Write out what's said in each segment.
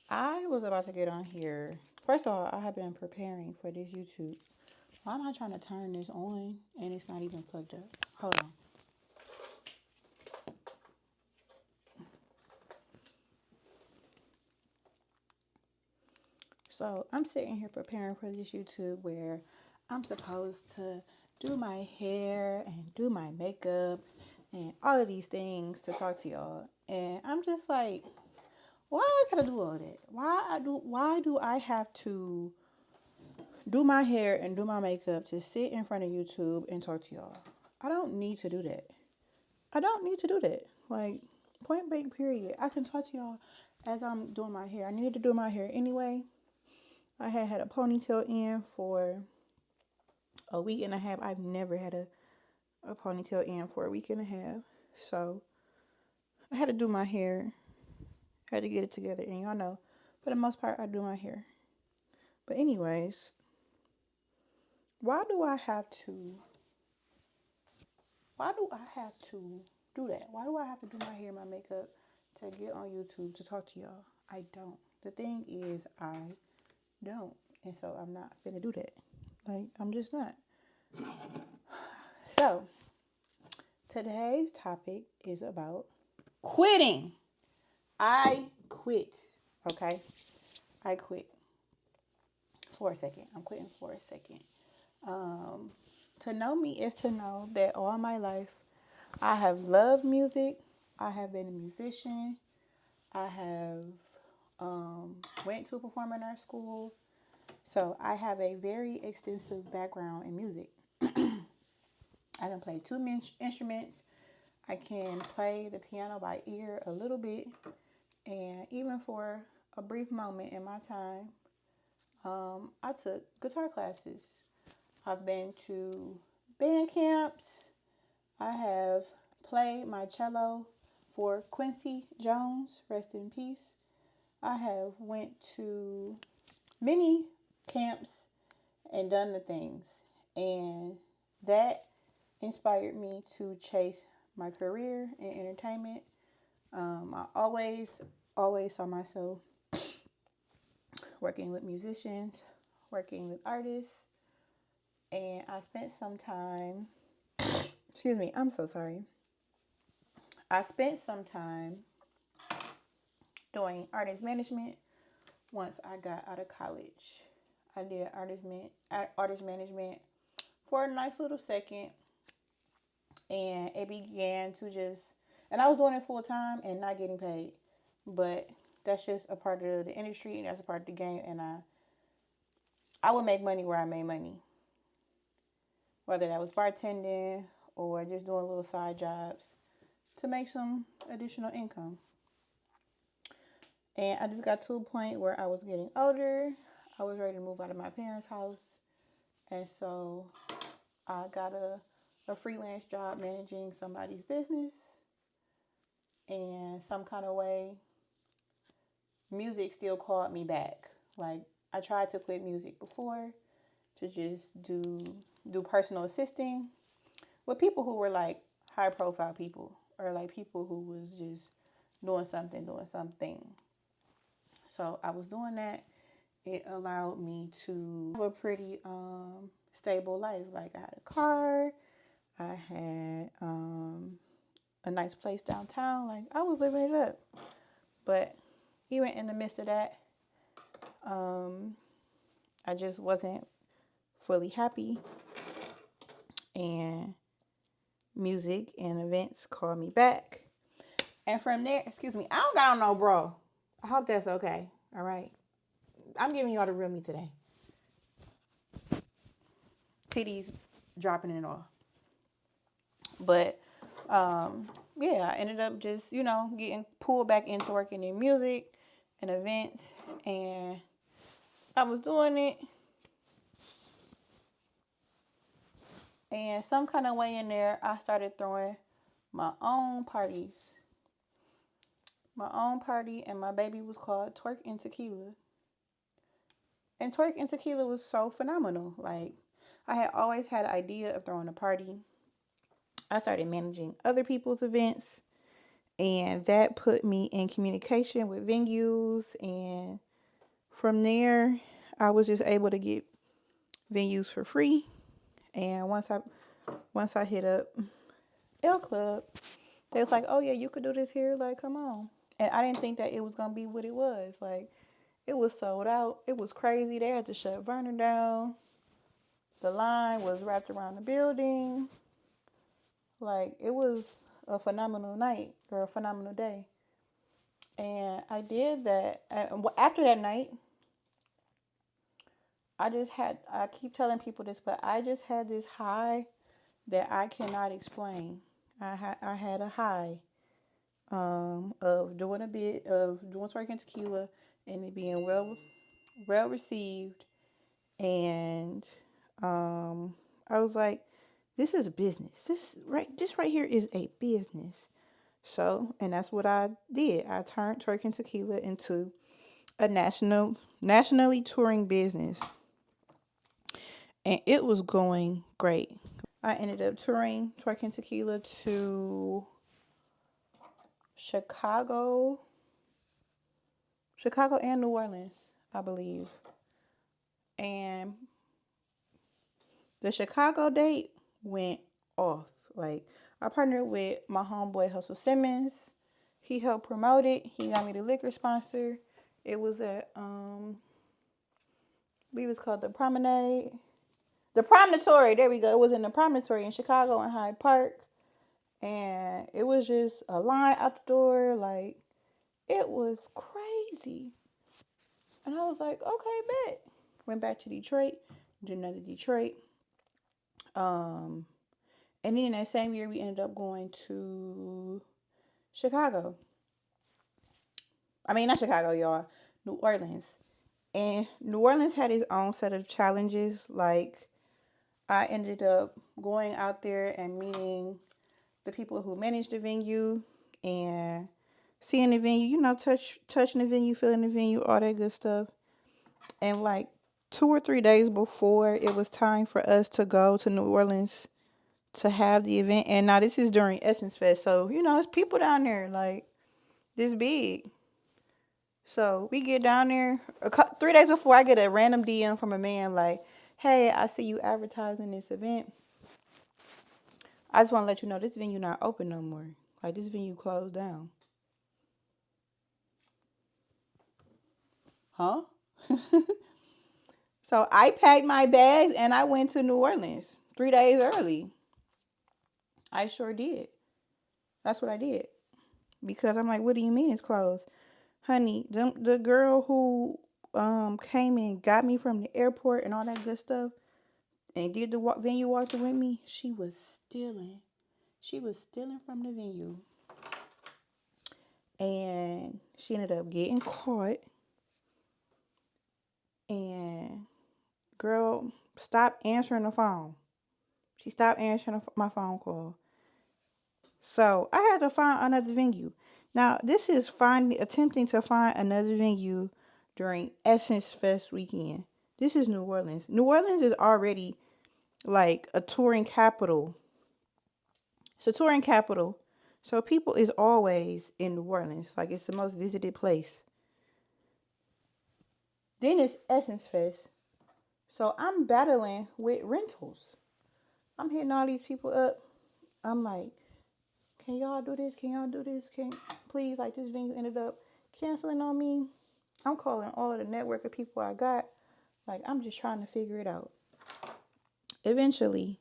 I was about to get on here. First of all, I have been preparing for this YouTube. Why am I trying to turn this on and it's not even plugged up? Hold on. So I'm sitting here preparing for this YouTube where I'm supposed to do my hair and do my makeup and all of these things to talk to y'all. And I'm just like, why I gotta do all that? Why do I have to do my hair and do my makeup to sit in front of YouTube and talk to y'all? I don't need to do that. I don't need to do that. Like, point blank period. I can talk to y'all as I'm doing my hair. I needed to do my hair anyway. I had a ponytail in for a week and a half. I've never had a ponytail in for a week and a half. So I had to do my hair. I had to get it together. And y'all know, for the most part, I do my hair. But anyways, why do I have to why do I have to do that? Why do I have to do my hair, my makeup to get on YouTube to talk to y'all? I don't. The thing is, I don't. And so I'm not gonna do that. Like, I'm just not. So, today's topic is about quitting. I quit. Okay? I quit for a second. I'm quitting for a second. To know me is to know that all my life I have loved music. I have been a musician. I have went to a performing arts school. So I have a very extensive background in music. I can play two instruments. I can play the piano by ear a little bit. And even for a brief moment in my time, I took guitar classes. I've been to band camps. I have played my cello for Quincy Jones, rest in peace. I have went to many camps and done the things. And that inspired me to chase my career in entertainment. I always saw myself working with musicians, working with artists, and I spent some time, excuse me, I'm so sorry. I spent some time doing artist management once I got out of college. I did artist management for a nice little second, and it began to just, and I was doing it full time and not getting paid, but that's just a part of the industry and that's a part of the game. And I would make money where I made money, whether that was bartending or just doing little side jobs to make some additional income. And I just got to a point where I was getting older. I was ready to move out of my parents' house. And so I got a freelance job managing somebody's business. And some kind of way, music still called me back. Like, I tried to quit music before to just do personal assisting with people who were like high profile people or like people who was just doing something. So I was doing that. It allowed me to have a pretty stable life. Like, I had a car, I had a nice place downtown. Like, I was living it up. But even in the midst of that, I just wasn't fully happy. And music and events called me back. And from there, excuse me, I don't got on no bra. I hope that's okay. All right. I'm giving y'all the real me today. Titties dropping it off. But yeah, I ended up just, getting pulled back into working in music and events. And I was doing it. And some kind of way in there, I started throwing my own parties. My own party, and my baby was called Twerk X Tequila. And Twerk X Tequila was so phenomenal. Like, I had always had an idea of throwing a party. I started managing other people's events. And that put me in communication with venues. And from there, I was just able to get venues for free. And once I hit up L Club, they was like, oh yeah, you could do this here. Like, come on. And I didn't think that it was going to be what it was. Like, it was sold out. It was crazy. They had to shut Burner down. The line was wrapped around the building. Like, it was a phenomenal night or a phenomenal day. And I did that. And after that night, I keep telling people this, but I just had this high that I cannot explain. I had a high of doing a bit of doing Twerk X Tequila and it being well received. And I was like, this is a business. This right here is a business. So, and that's what I did. I turned Twerk X Tequila into a nationally touring business. And it was going great. I ended up touring Twerk X Tequila to Chicago and New Orleans, I believe. And the Chicago date went off. Like, I partnered with my homeboy Hustle Simmons. He helped promote it. He got me the liquor sponsor. It was at I believe it's called the Promenade. The Promontory, there we go. It was in the Promontory in Chicago in Hyde Park. And it was just a line out the door. Like, it was crazy. And I was like, okay, bet. Went back to Detroit, did another Detroit. And then that same year, we ended up going to Chicago. I mean, not Chicago, y'all. New Orleans. And New Orleans had its own set of challenges. Like, I ended up going out there and meeting the people who managed the venue and seeing the venue, touching the venue, feeling the venue, all that good stuff. And like 2 or 3 days before it was time for us to go to New Orleans to have the event. And now this is during Essence Fest. So, it's people down there like this big. So we get down there 3 days before. I get a random DM from a man like, hey, I see you advertising this event. I just want to let you know this venue not open no more. Like, this venue closed down. Huh? So I packed my bags and I went to New Orleans 3 days early. I sure did. That's what I did. Because I'm like, what do you mean it's closed? Honey, the girl who came and got me from the airport and all that good stuff and did the venue walkthrough with me, she was stealing. She was stealing from the venue. And she ended up getting caught. And girl stopped answering the phone. She stopped answering my phone call. So I had to find another venue. Now, this is attempting to find another venue during Essence Fest weekend. This is New Orleans. New Orleans is already like a touring capital. It's a touring capital. So people is always in New Orleans. Like, it's the most visited place. Then it's Essence Fest. So I'm battling with rentals. I'm hitting all these people up. I'm like, can y'all do this? Can y'all do this? Please, like, this venue ended up canceling on me. I'm calling all of the network of people I got. Like, I'm just trying to figure it out. Eventually,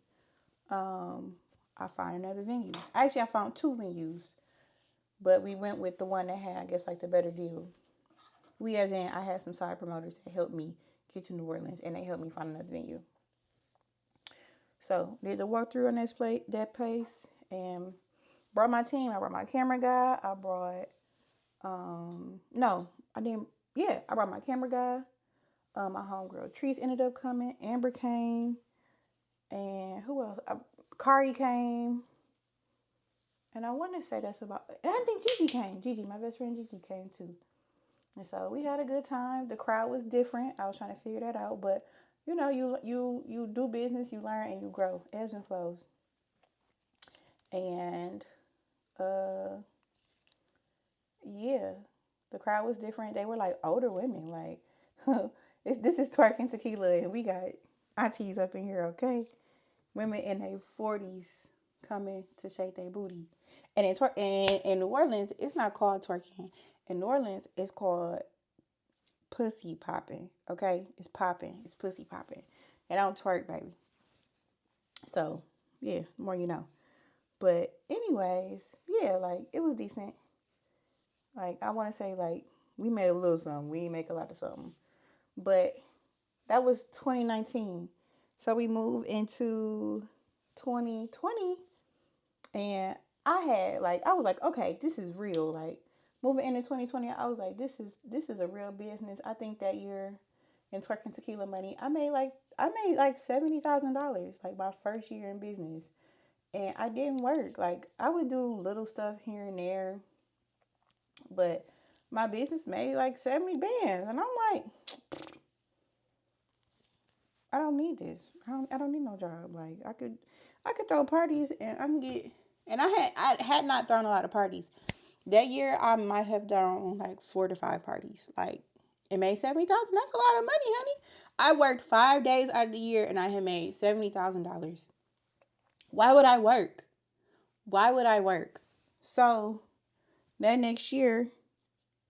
I find another venue. Actually, I found 2 venues. But we went with the one that had, I guess, like, the better deal. I had some side promoters that helped me get to New Orleans. And they helped me find another venue. So, did the walkthrough on that place. And brought my team. I brought my camera guy. I brought, no, I didn't. Yeah, I brought my camera guy. My homegirl Treese ended up coming. Amber came. And who else? Kari came. And I want to say that's about. And I think Gigi came. Gigi, my best friend Gigi came too. And so we had a good time. The crowd was different. I was trying to figure that out. But, you do business, you learn, and you grow. Ebbs and flows. And yeah, the crowd was different. They were like older women. Like, this is Twerk and Tequila, and we got aunties up in here, okay? Women in their 40s coming to shake their booty. And in New Orleans, it's not called twerking. In New Orleans, it's called pussy popping, okay? It's popping. It's pussy popping. They don't twerk, baby. So, yeah, the more you know. But anyways, yeah, like, it was decent. Like, I want to say, like, we made a little something. We didn't make a lot of something. But that was 2019. So we moved into 2020, and I was like, okay, this is real. Like, moving into 2020, I was like, this is a real business. I think that year in Twerking Tequila money, I made like $70,000, like my first year in business. And I didn't work. Like, I would do little stuff here and there, but my business made like 70 bands. And I'm like, I don't need this. I don't need no job. Like, I could throw parties and I can get, and I had not thrown a lot of parties. That year I might have thrown like 4 to 5 parties. Like, it made 70,000. That's a lot of money, honey. I worked 5 days out of the year and I had made $70,000. Why would I work? Why would I work? So that next year,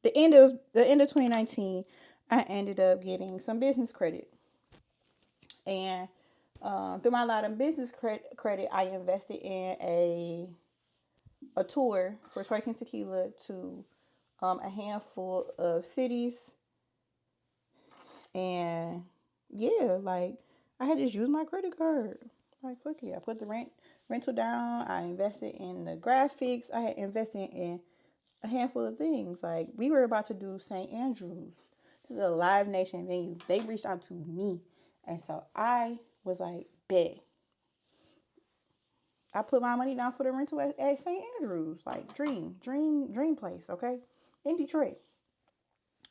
the end of 2019, I ended up getting some business credit. And through my lot of business credit, I invested in a tour for Twerking Tequila to a handful of cities. And yeah, like, I had just used my credit card. Like, fuck it. I put the rental down. I invested in the graphics. I had invested in a handful of things. Like, we were about to do St. Andrews. This is a Live Nation venue. They reached out to me. And so I was like, bet. I put my money down for the rental at St. Andrews. Like, dream place, okay? In Detroit.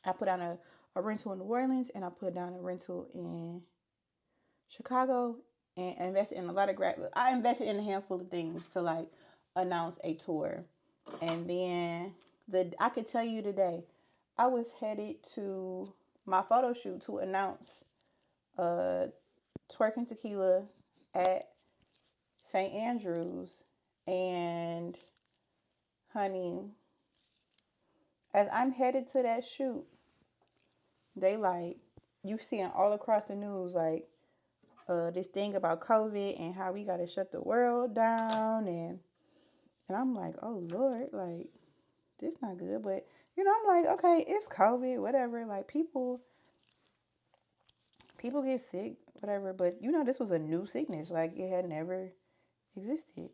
I put down a rental in New Orleans, and I put down a rental in Chicago, and invested in a lot of I invested in a handful of things to, like, announce a tour. And then I could tell you today, I was headed to my photo shoot to announce Twerking Tequila at St. Andrews. And honey, as I'm headed to that shoot, they like, you seeing all across the news, like, this thing about COVID and how we got to shut the world down. And I'm like, oh Lord, like, this not good. But, I'm like, okay, it's COVID, whatever. Like, people get sick, whatever. But, this was a new sickness. Like, it had never existed.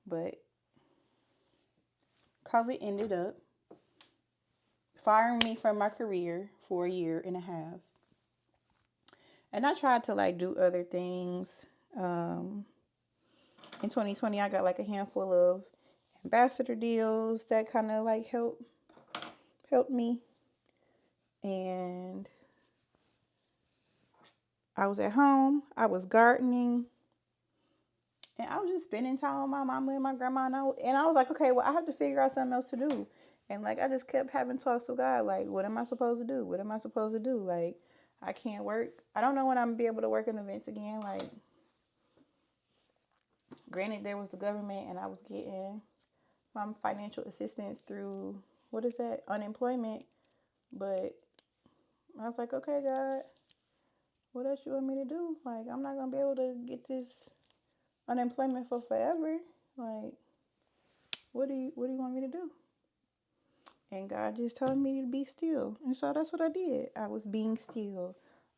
But COVID ended up firing me from my career for a year and a half. And I tried to, like, do other things. In 2020, I got like a handful of ambassador deals that kind of like helped me. And I was at home. I was gardening. And I was just spending time with my mama and my grandma. And I was like, okay, well, I have to figure out something else to do. And, like, I just kept having talks with God. Like, what am I supposed to do? What am I supposed to do? Like, I can't work. I don't know when I'm going to be able to work in events again. Like, granted, there was the government and I was getting my financial assistance through, what is that, unemployment. But I was like, okay, God, what else you want me to do? Like, I'm not going to be able to get this unemployment for forever. Like, what do you want me to do? And God just told me to be still. And so that's what I did. I was being still.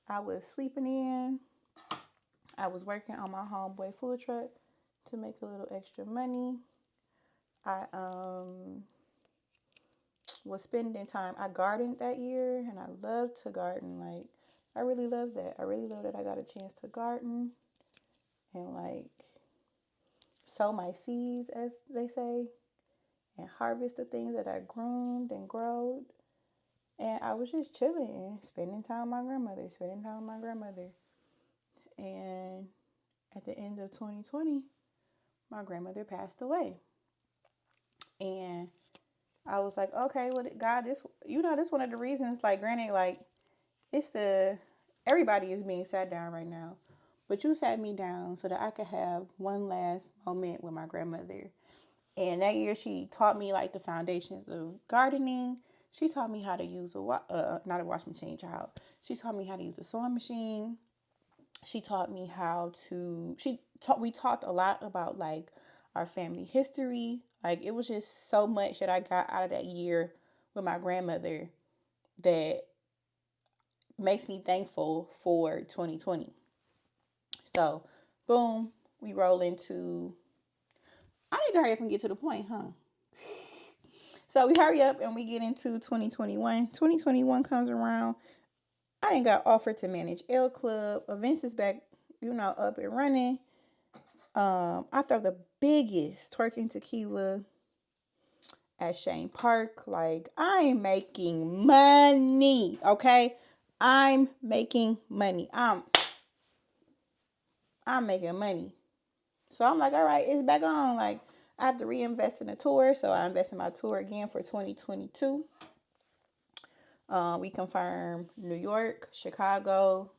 I was sleeping in. I was working on my homeboy food truck to make a little extra money. I was spending time. I gardened that year, and I loved to garden. Like, I really love that. I really love that I got a chance to garden and, like, sow my seeds, as they say, and harvest the things that I groomed and growed. And I was just chilling and spending time with my grandmother. And at the end of 2020, my grandmother passed away. And I was like, okay, well, God, this one of the reasons, like, granted, like, everybody is being sat down right now, but you sat me down so that I could have one last moment with my grandmother. And that year, she taught me, like, the foundations of gardening. She taught me how to use not a washing machine, child. She taught me how to use a sewing machine. She taught me we talked a lot about, like, our family history. Like, it was just so much that I got out of that year with my grandmother that makes me thankful for 2020. So, boom, we roll into. I need to hurry up and get to the point, huh? So we hurry up and we get into 2021. 2021 comes around. I didn't got offered to manage L Club. Events is back, up and running. I throw the biggest Twerk X Tequila at Shane Park. Like, I'm making money, okay? I'm making money. I'm making money. So I'm like, all right, it's back on. Like, I have to reinvest in a tour. So I invest in my tour again for 2022. We confirmed New York, Chicago,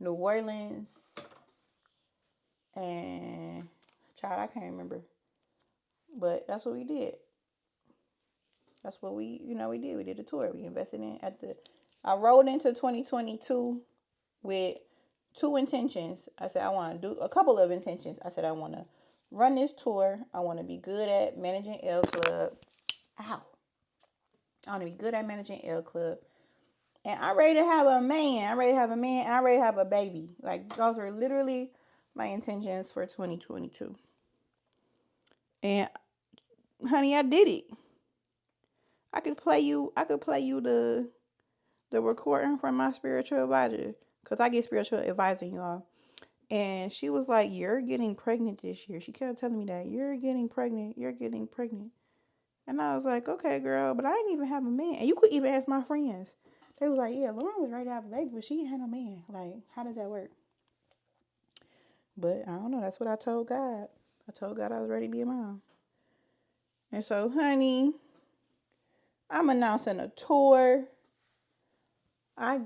New Orleans, and child, I can't remember. But that's what we did. That's what we did. We did a tour. We invested in I rolled into 2022 with two intentions. I said I want to do a couple of intentions. I said I want to run this tour. I want to be good at managing L Club. Ow. I want to be good at managing L Club. And I'm ready to have a man. I'm ready to have a man. And I'm ready to have a baby. Like, those are literally my intentions for 2022. And honey, I did it. I could play you the recording from my spiritual advisor. Because I get spiritual advising, y'all. And she was like, you're getting pregnant this year. She kept telling me that. You're getting pregnant. You're getting pregnant. And I was like, okay, girl. But I didn't even have a man. And you could even ask my friends. They was like, yeah, Lauren was ready to have a baby, but she ain't had no man. Like, how does that work? But I don't know. That's what I told God. I told God I was ready to be a mom. And so, honey, I'm announcing a tour. I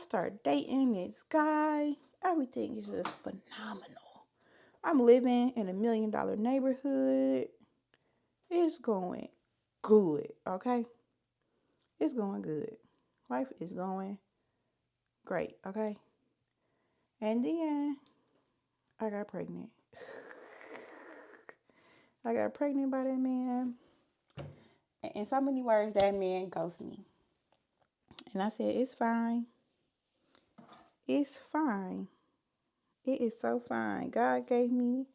start dating this guy. Everything is just phenomenal. I'm living in $1 million neighborhood. It's going good, okay? It's going good. Life is going great, okay? And then I got pregnant. I got pregnant by that man. In so many words, that man ghosted me. And I said, it's fine. It's fine. It is so fine. God gave me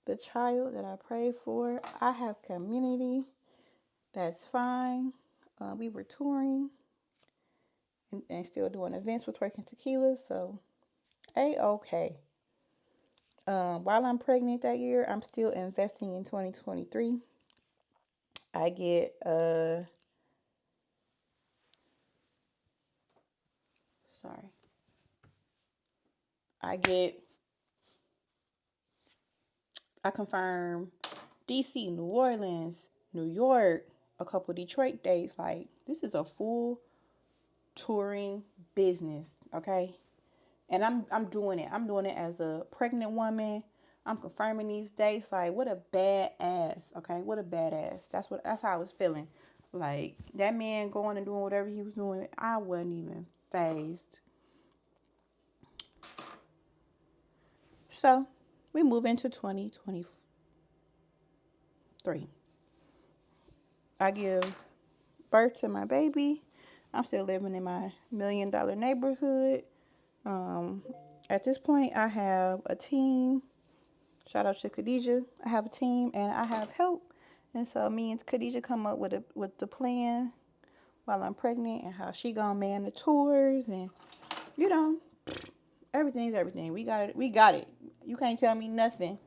the child that I prayed for. I have community. That's fine. We were touring and still doing events with Twerk X Tequila. So, A-okay. While I'm pregnant that year, I'm still investing in 2023. I get, sorry. I confirm DC, New Orleans, New York, a couple Detroit dates. Like, this is a full touring business, okay? And I'm doing it. I'm doing it as a pregnant woman. I'm confirming these dates. Like, what a badass, okay? What a badass. That's how I was feeling. Like, that man going and doing whatever he was doing, I wasn't even phased. So, we move into 2023. I give birth to my baby. I'm still living in my $1 million neighborhood. At this point, I have a team. Shout out to Khadijah. I have a team and I have help. And so me and Khadijah come up with the plan while I'm pregnant and how she gonna man the tours and you know everything's everything. We got it. We got it. You can't tell me nothing.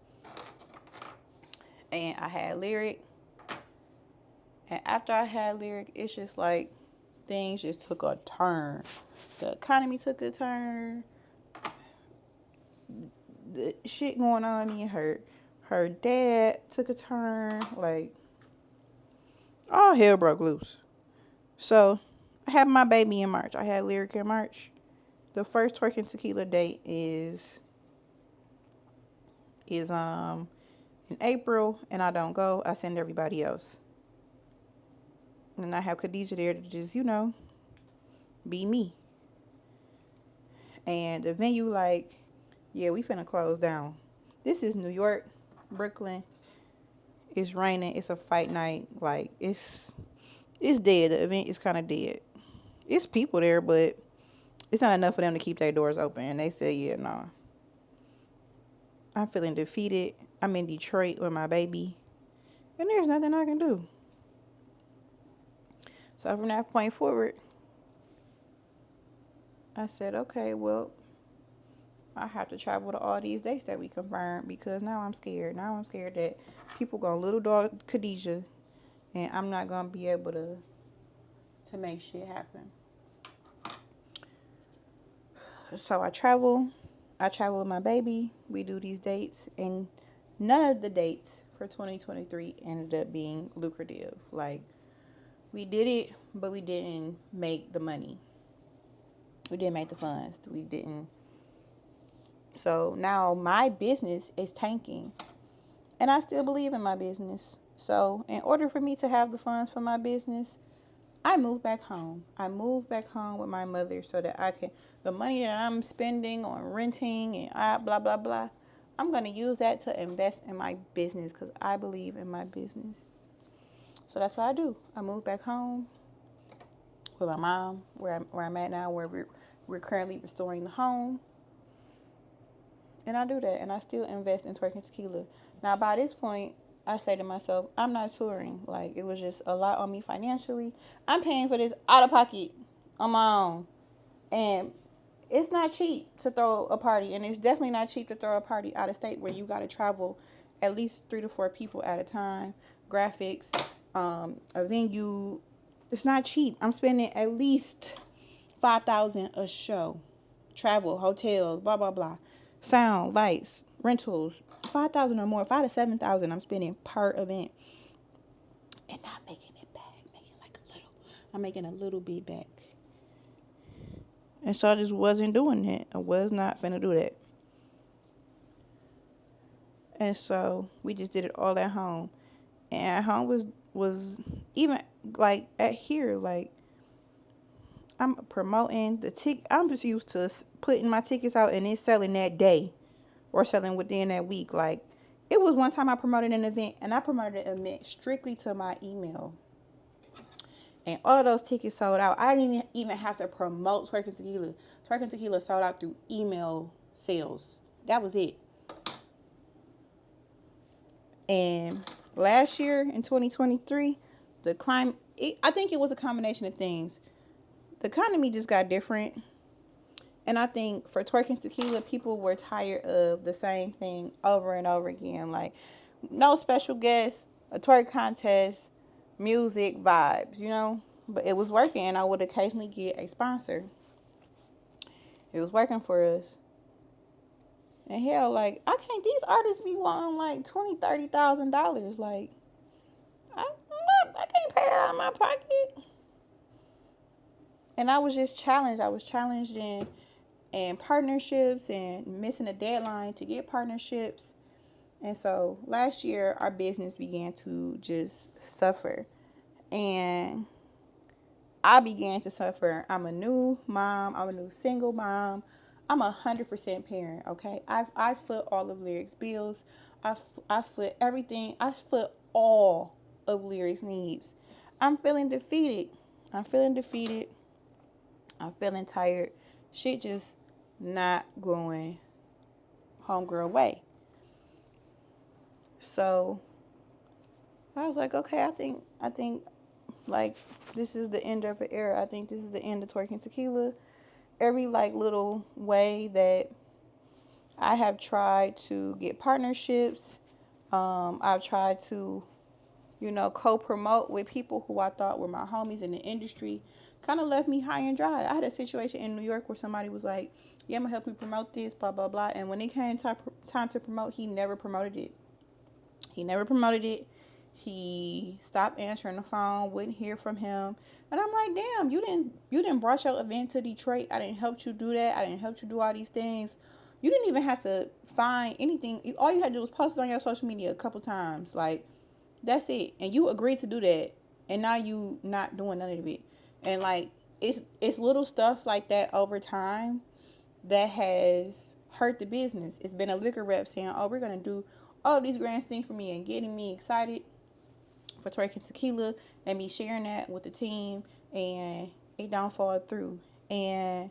And I had Lyric. And after I had Lyric, it's just like things just took a turn. The economy took a turn. The shit going on, me and her dad took a turn. Like, All hell broke loose. So I had my baby in March. I had Lyric in March. The first Twerk X Tequila date is in April, and I don't go. I send everybody else. And I have Khadijah there to just, be me. And the venue, like, yeah, we finna close down. This is New York, Brooklyn. It's raining. It's a fight night. Like, it's dead. The event is kind of dead. It's people there, but it's not enough for them to keep their doors open. And they said, yeah, no. I'm feeling defeated. I'm in Detroit with my baby. And there's nothing I can do. So from that point forward, I said, okay, well, I have to travel to all these dates that we confirmed because now I'm scared. Now I'm scared that people gonna little dog Khadijah and I'm not gonna be able to make shit happen. So I travel with my baby. We do these dates, and none of the dates for 2023 ended up being lucrative. Like, we did it, but we didn't make the money. We didn't make the funds. We didn't. So now my business is tanking, and I still believe in my business. So in order for me to have the funds for my business, I moved back home. I moved back home with my mother so that I can, the money that I'm spending on renting and blah, blah, blah, I'm going to use that to invest in my business because I believe in my business. So that's what I do. I moved back home with my mom, where I'm at now, where we're currently restoring the home. And I do that, and I still invest in Twerk X Tequila. Now, by this point, I say to myself, I'm not touring. Like, it was just a lot on me financially. I'm paying for this out of pocket on my own. And it's not cheap to throw a party. And it's definitely not cheap to throw a party out of state where you got to travel at least 3 to 4 people at a time. Graphics, a venue. It's not cheap. I'm spending at least $5,000 a show. Travel, hotels, blah, blah, blah. Sound, lights, rentals, 5,000 or more, 5 to 7,000 I'm spending per event. And not making it back, making like a little. I'm making a little bit back. And so I just wasn't doing that. I was not finna do that. And so we just did it all at home. And at home was even like at here, like I'm promoting the ticket. I'm just used to putting my tickets out and then selling that day or selling within that week. Like, it was one time I promoted an event, and I promoted an event strictly to my email. And all of those tickets sold out. I didn't even have to promote Twerk X Tequila. Twerk X Tequila sold out through email sales. That was it. And last year in 2023, the climate, I think it was a combination of things. The economy just got different. And I think for Twerk X Tequila, people were tired of the same thing over and over again. Like, no special guests, a twerk contest, music, vibes, But it was working, and I would occasionally get a sponsor. It was working for us. And hell, like, these artists be wanting like $20,000, $30,000. Like, I can't pay it out of my pocket. And I was just challenged. I was challenged in partnerships and missing a deadline to get partnerships. And so last year, our business began to just suffer. And I began to suffer. I'm a new mom. I'm a new single mom. I'm 100% parent, okay? I foot all of Lyric's bills. I foot everything. I foot all of Lyric's needs. I'm feeling defeated. I'm feeling tired. Shit just not going homegirl way. So I was like, okay, I think like this is the end of an era. I think this is the end of Twerk X Tequila. Every like little way that I have tried to get partnerships, I've tried to, co-promote with people who I thought were my homies in the industry, kind of left me high and dry. I had a situation in New York where somebody was like, yeah, I'm going to help you promote this, blah, blah, blah. And when it came time to promote, he never promoted it. He stopped answering the phone, wouldn't hear from him. And I'm like, damn, you didn't brush your event to Detroit. I didn't help you do that. I didn't help you do all these things. You didn't even have to find anything. All you had to do was post it on your social media a couple times. Like, that's it. And you agreed to do that. And now you not doing none of it. And like it's little stuff like that over time that has hurt the business. It's been a liquor rep saying, oh, we're gonna do all these grand things for me and getting me excited for Twerk X Tequila and me sharing that with the team, and it don't fall through. And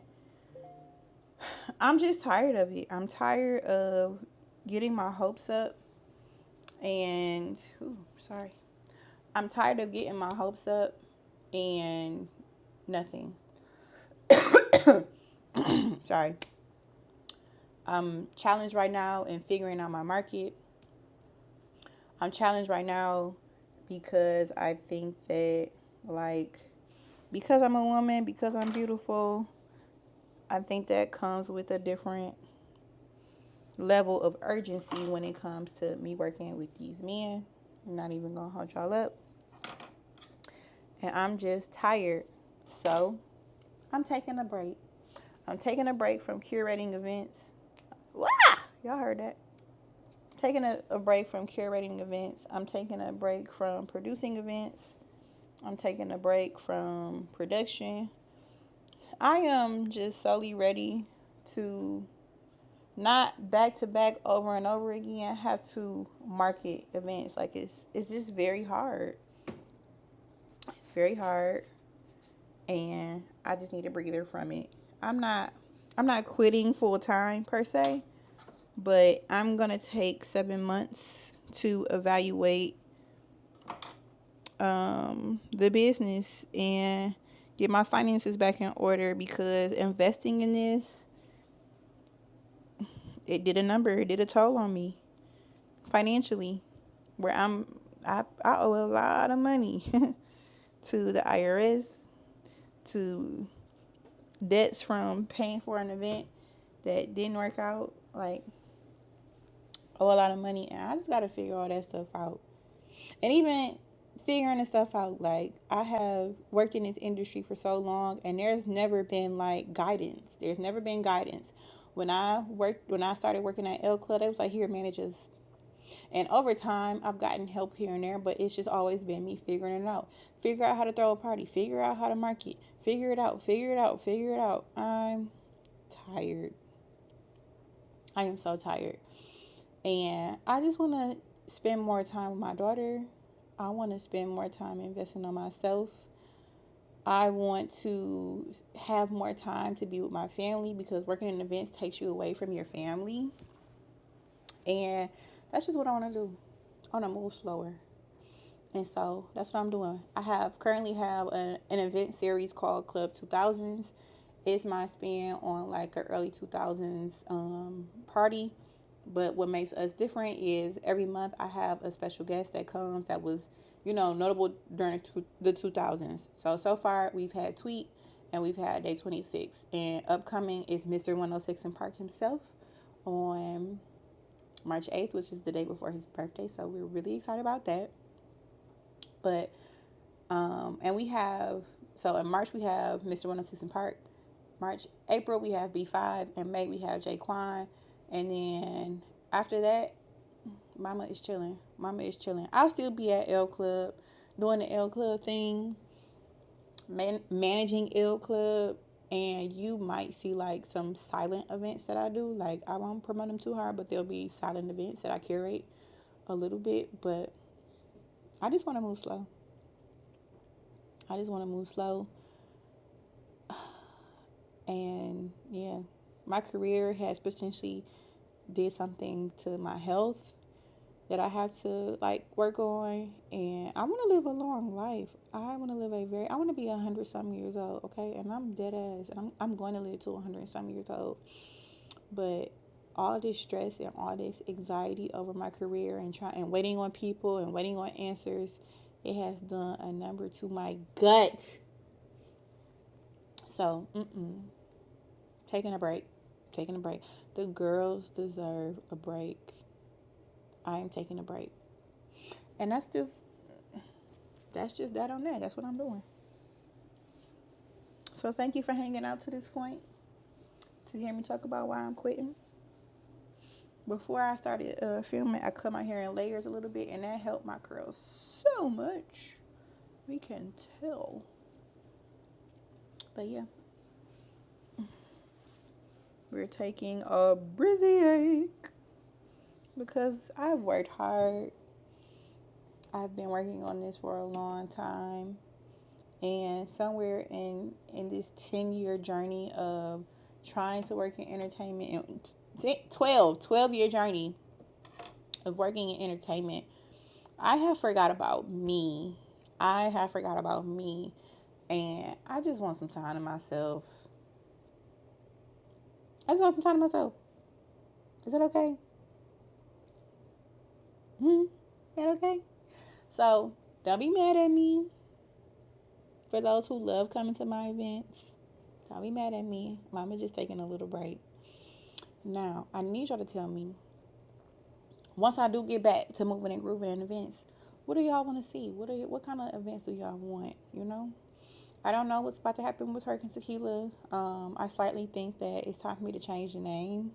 I'm just tired of it. I'm tired of getting my hopes up and sorry. I'm tired of getting my hopes up and nothing. Sorry. I'm challenged right now in figuring out my market. I'm challenged right now because I think that, like, because I'm a woman, because I'm beautiful, I think that comes with a different level of urgency when it comes to me working with these men. I'm not even gonna hold y'all up. And I'm just tired. So I'm taking a break. I'm taking a break from curating events. Wah! Y'all heard that. Taking a break from curating events. I'm taking a break from producing events. I'm taking a break from production. I am just solely ready to not back to back over and over again have to market events. Like it's just very hard. It's very hard, and I just need a breather from it. I'm not I'm not quitting full time per se, but I'm gonna take 7 months to evaluate the business and get my finances back in order, because investing in this, it did a number, it did a toll on me financially, where I owe a lot of money to the IRS, to debts from paying for an event that didn't work out. Like, owe a lot of money, and I just got to figure all that stuff out. And even figuring the stuff out, like, I have worked in this industry for so long, and there's never been like guidance. There's never been guidance. When I started working at L Club, it was like, here, managers. And over time, I've gotten help here and there, but it's just always been me figuring it out. Figure out how to throw a party. Figure out how to market. Figure it out. Figure it out. Figure it out. I'm tired. I am so tired. And I just want to spend more time with my daughter. I want to spend more time investing on myself. I want to have more time to be with my family, because working in events takes you away from your family. And that's just what I want to do. I want to move slower. And so that's what I'm doing. I currently have an event series called Club 2000s. It's my spin on like an early 2000s party. But what makes us different is every month I have a special guest that comes that was, notable during the 2000s. So far we've had Tweet and we've had Day 26. And upcoming is Mr. 106 in Park himself on March 8th, which is the day before his birthday. So we're really excited about that. But, and we have, so in March we have Mr. 106 in Park. April we have B5. And May we have Jaquan. And then after that, Mama is chilling. I'll still be at L Club, doing the L Club thing, managing L Club. And you might see like some silent events that I do. Like, I won't promote them too hard, but there'll be silent events that I curate a little bit. But I just want to move slow. And yeah, my career has potentially did something to my health that I have to like work on. And I want to live a long life. I want to be 100 some years old, okay? And I'm dead ass, and I'm going to live to 100 some years old. But all this stress and all this anxiety over my career and waiting on people and waiting on answers, it has done a number to my gut. So, taking a break. The girls deserve a break. I am taking a break. And that's just that's just that on that. That's what I'm doing. So thank you for hanging out to this point to hear me talk about why I'm quitting. Before I started filming, I cut my hair in layers a little bit, and that helped my curls so much. We can tell. But yeah, we're taking a brizzy ache because I've worked hard. I've been working on this for a long time. And somewhere in this 10-year journey of trying to work in entertainment, 12-year journey of working in entertainment, I have forgot about me. I have forgot about me. And I just want some time to myself. I just want some time to myself. Is that okay? Is that okay? So don't be mad at me for those who love coming to my events. Don't be mad at me. Mama just taking a little break. Now, I need y'all to tell me, once I do get back to moving and grooving in events, what do y'all want to see? What kind of events do y'all want? You know? I don't know what's about to happen with Twerk X Tequila. I slightly think that it's time for me to change the name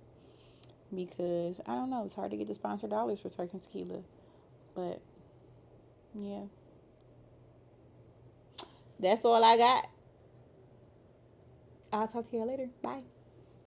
because, I don't know, it's hard to get the sponsor dollars for Twerk X Tequila. But, yeah. That's all I got. I'll talk to you later. Bye.